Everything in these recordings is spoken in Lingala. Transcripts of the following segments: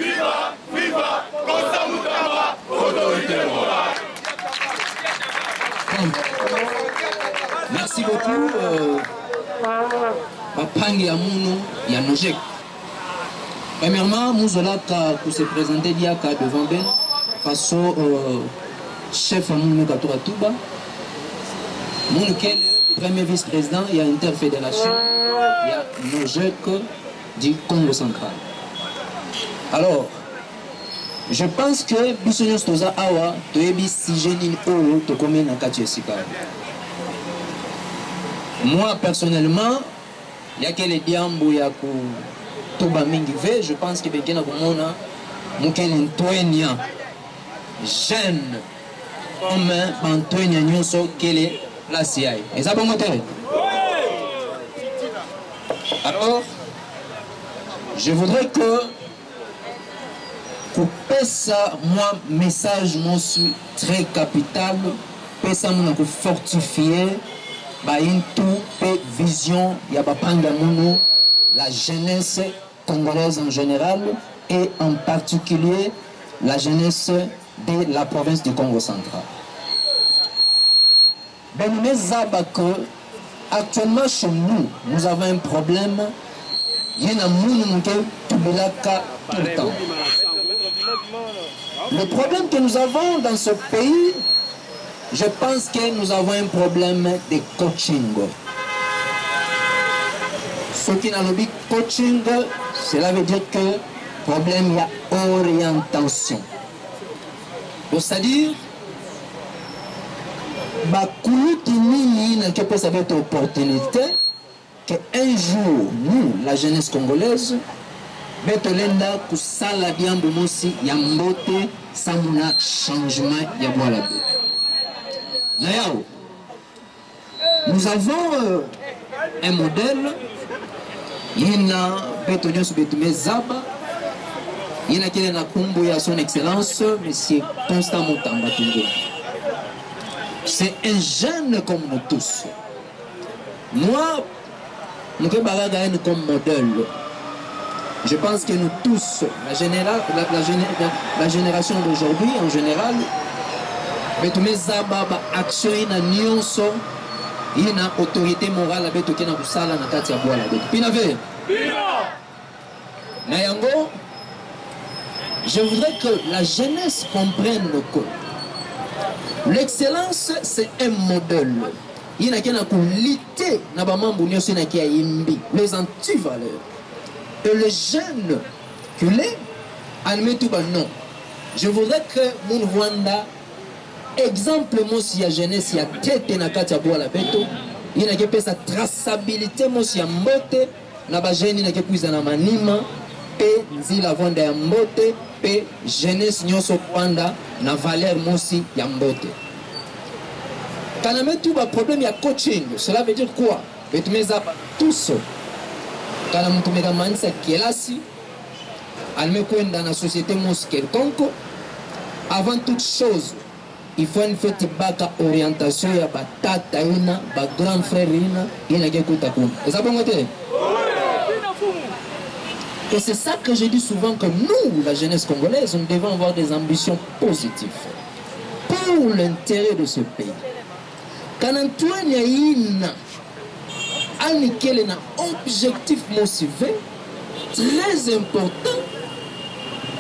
Viva, viva, Constant Mutamba, autorité morale. Merci beaucoup. Bapangi ya Mounou, ya Nojek. Premièrement, Mouzolaka pour se présenter Diaka devant Ben, face au chef Mounou Katoura Touba. Mounou qui est le premier vice-président, il y a Interfédération, il y a Nojek du Congo central. Alors, je pense que Bissonyo Stoza Awa, Toyebi Sijenin Oro, Tokome Nakati Esika. Moi, personnellement, il y a quelques diambo yaku Toba Mingive, je pense que Bekena Komona, Mouken Ntoenia, jeune, comme Antonia Nyoso, Kele, la CIA. Et ça, bon, alors, je voudrais que pour ça, moi, message, moi, suis très capital, pour ça, moi, fortifier, une toute vision, il y a la jeunesse congolaise en général et en particulier la jeunesse de la province du Congo central. Ben, actuellement, chez nous, nous avons un problème. Il y a un tout le temps. Le problème que nous avons dans ce pays, je pense que nous avons un problème de coaching. Ce qui n'a pas coaching, cela veut dire que le problème, il y a orientation. C'est-à-dire, que ça va être opportunité qu'un jour, nous, la jeunesse congolaise, betolenda kusala diambo mosi ya mbote samuna changement ya boala be. Nayao, nous avons un modèle, il y a Betonios Betume Zaba, il y a qui est na kumbu ya son excellence, monsieur Constant Mutamba Tungo. C'est un jeune comme nous tous. Moi, nous sommes comme modèle. Je pense que nous tous, la génération d'aujourd'hui en général, mais tous mes ababa action ina nyonso ina autorité morale avec tout qui na kusala na kati ya boala avec. Pinave. Nayango, je voudrais que la jeunesse comprenne que l'excellence c'est un modèle. Il n'a qu'à lutter na bamambu nyonso ina kia imbi les antivaleurs. Et le jeune culé, admet tout non. Je voudrais que mon Rwanda, exemple, moi, si la jeunesse, il y a tête na kati ya boala beto, il n'a que sa traçabilité, moi, si y a mbote, na ba jeune, il n'a que plus na manima, pe nzila vanda ya mbote, pe jeunesse nyonso Rwanda, na valeur, moi, si ya mbote. Quand on met tout le problème, il y a coaching. Cela veut dire quoi? Tous. Quand on met dans cette classe, on met dans la société quelconque. Avant toute chose, il faut une fête baka orientation ya batata ina, ba grand frère ina, ina kekuta kuna. Et ça peut monter. Et c'est ça que je dis souvent que nous, la jeunesse congolaise, nous devons avoir des ambitions positives pour l'intérêt de ce pays. Quand Antoine Yaina a un objectif motivé très important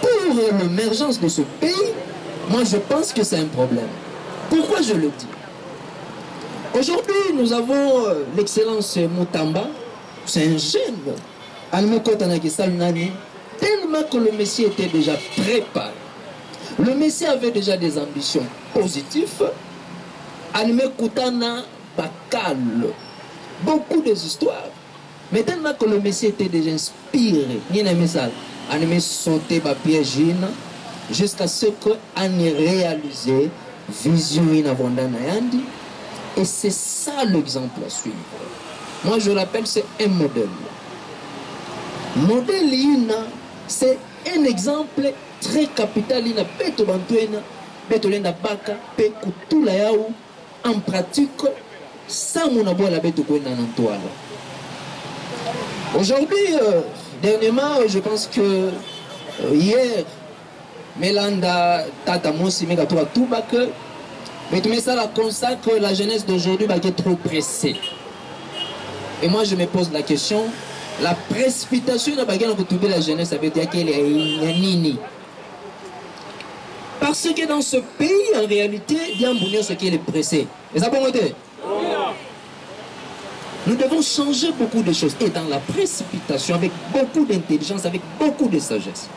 pour l'émergence de ce pays, moi je pense que c'est un problème. Pourquoi je le dis? Aujourd'hui, nous avons l'excellence Mutamba, c'est un jeune, tellement que le Messie était déjà préparé. Le Messie avait déjà des ambitions positives. Animé Koutana Bakal, beaucoup d'histoires. Mais tellement que le Messie était déjà inspiré, il y a un message, animé sauter ma piège jusqu'à ce qu'on ait réalisé vision inavondana. Et c'est ça l'exemple à suivre. Moi je l'appelle, c'est un modèle. Modèle c'est un exemple très capital. Il a Beto Bantuena, Beto Lenda Baka, Peku Tulayaou. En pratique, sans mon abois la bête de aujourd'hui, dernièrement, je pense que hier Melanda Tata Mosi Megatora Toubak, mais tout ça la constate que la jeunesse d'aujourd'hui va être trop pressée. Et moi je me pose la question, la précipitation de la jeunesse avec laquelle il y a nini. Parce que dans ce pays, en réalité, il y a un bonheur ce qui est pressé. Et ça peut monter. Nous devons changer beaucoup de choses. Et dans la précipitation, avec beaucoup d'intelligence, avec beaucoup de sagesse.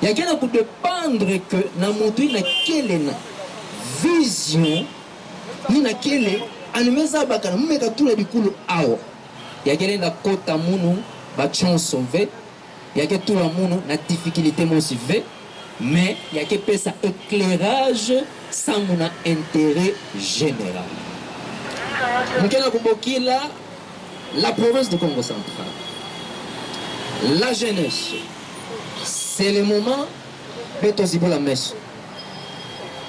Il y a quelqu'un qui peut dépendre que dans mon pays, il y a quelle vision, il y a quelle animesa bakana, il y a tout le coup awa. Il y a quelqu'un qui côte à mon va sauver. Il y a quelqu'un tout le monde na difficulté mo sauver. Mais il y a quelqu'un ça éclairage sans mon intérêt général. Donc il y a la province de Congo central, la jeunesse, c'est le moment de la messe.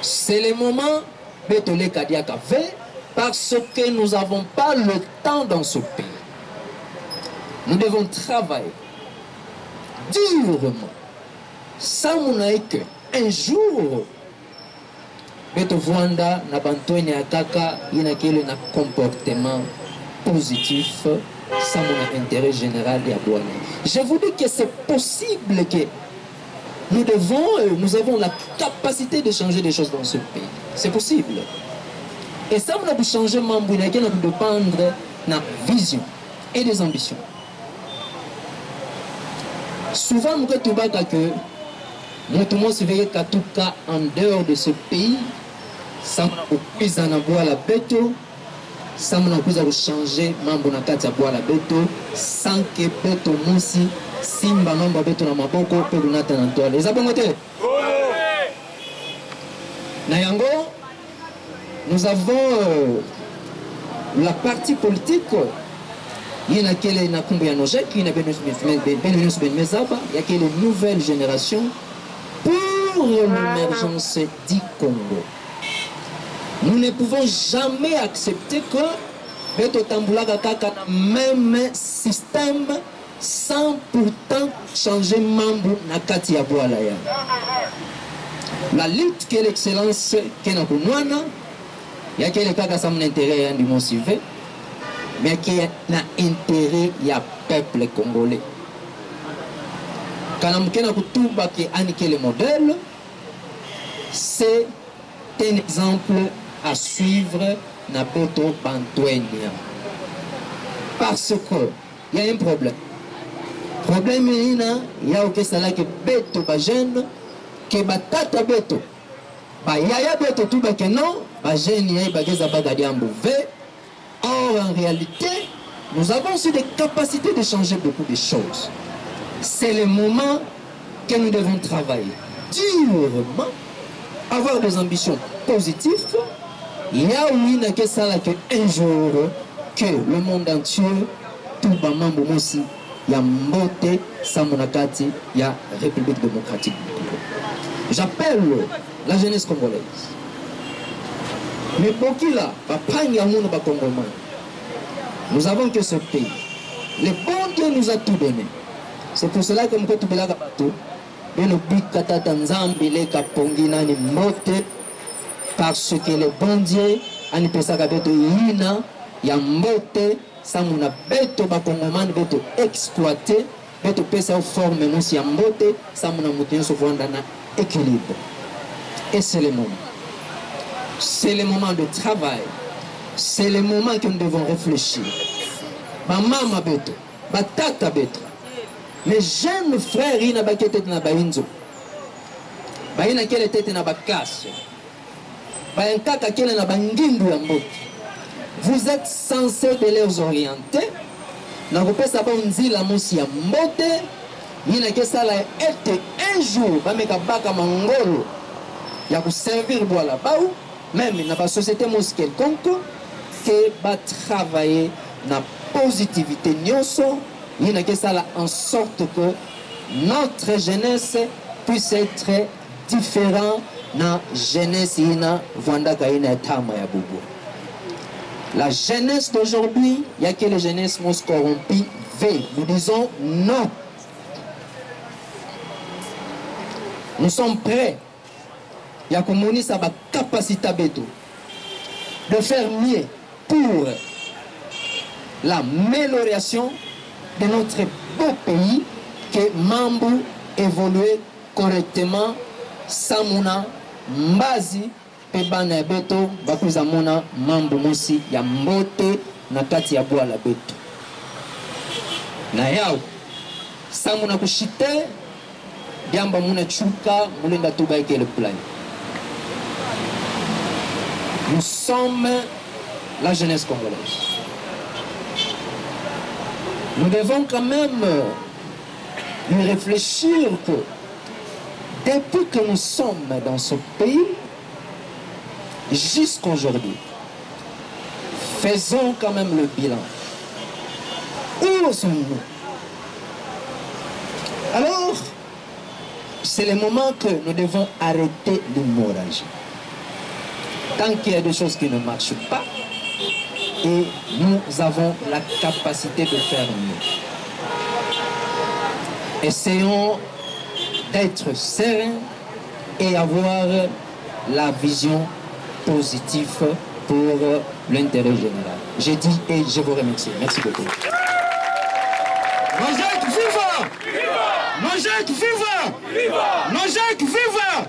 C'est le moment de les Kadiakave parce que nous n'avons pas le temps dans ce pays. Nous devons travailler durement, sans mon que un jour, Beto Vwanda na Bantoine Akaka, il y a un comportement positif sans mon intérêt général et à Boana. Je vous dis que c'est possible que nous avons la capacité de changer des choses dans ce pays. C'est possible. Et ça, on a pu changer membre, on a pu dépendre de la vision et des ambitions. Souvent, nous avons que nous se veillons qu'à tout cas en dehors de ce pays, sans qu'on en avoir la bête, sans qu'on changer membre na kati ya bois la bête, sans que bête musi simba membre bête na maboko pe lunata na toile. Les abongote. Na yango, nous avons la partie politique. Il y a quelle na kumbu ya nojek, il y a quelle nouvelle génération pour l'émergence du Congo. Nous ne pouvons jamais accepter que Beto Tambulaga Kaka même système sans pourtant changer membre na kati ya Boalaya. La lutte que l'excellence que na kunwana ya kele kaka sa mon intérêt ya ndimo sive mais qui na intérêt ya peuple congolais. Quand on a kutuba ke anike le modèle, c'est un exemple à suivre na Beto Bantoenia. Parce que il y a un problème. Problème il y a que ça là que Beto ba jeune que batata Beto ba yaya Beto tout ba que non ba jeune ya ba geza bagadi ambouvé. Or en réalité, nous avons aussi des capacités de changer beaucoup de choses. C'est le moment que nous devons travailler durement, avoir des ambitions positives. Il y a oui que ça là que un jour que le monde entier tout ba mambo mosi ya mbote samonakati ya République démocratique du Congo. J'appelle la jeunesse congolaise. Mais pour qui là, nous avons que ce pays. Le bon Dieu nous a tout donné. C'est pour cela que nous avons tout donné. Parce que le bon Dieu a dit que il y a mbote, ça nous a beto bakongomani beto exploité, beto pesa forme nous si mbote, ça nous a monté sur un équilibre. Et c'est le moment. C'est le moment de travail. C'est le moment que nous devons réfléchir. Maman beto, batata beto. Mes jeunes frères, ils n'ont pas été dans la bainzo. Ils n'ont pas été dans la casse. Vous êtes censés de les orienter. Vous pouvez savoir la moussi à mbote. Il n'y a que ça là été un jour. Vous avez que servir boire là-bas. Même dans la société quelconque qui va travailler dans la positivité. Il y a que ça là en sorte que notre jeunesse puisse être différente dans la jeunesse la jeunesse d'aujourd'hui, il y a que les jeunesses corrompues. Nous disons non. Nous sommes prêts. Il y a comme ça la capacité de faire mieux pour l'amélioration de notre beau pays, que Mambo évolue correctement, Samuna, Mbazi, Pebana Beto, Bakuzamuna, Mambo Mosi, Yambote, Nakati Yabua la Beto. Na yao, Samuna Kushite, Biamba Muna Chuka, Mulenda Tubaike le plan. Nous sommes la jeunesse congolaise. Nous devons quand même y réfléchir que depuis que nous sommes dans ce pays, jusqu'à aujourd'hui, faisons quand même le bilan. Où sommes-nous? Alors, c'est le moment que nous devons arrêter l'hémorragie. Tant qu'il y a des choses qui ne marchent pas, et nous avons la capacité de faire mieux. Essayons d'être sereins et avoir la vision positive pour l'intérêt général. J'ai dit et je vous remercie. Merci beaucoup. Nojek, viva! Nojek, viva! Nojek, viva!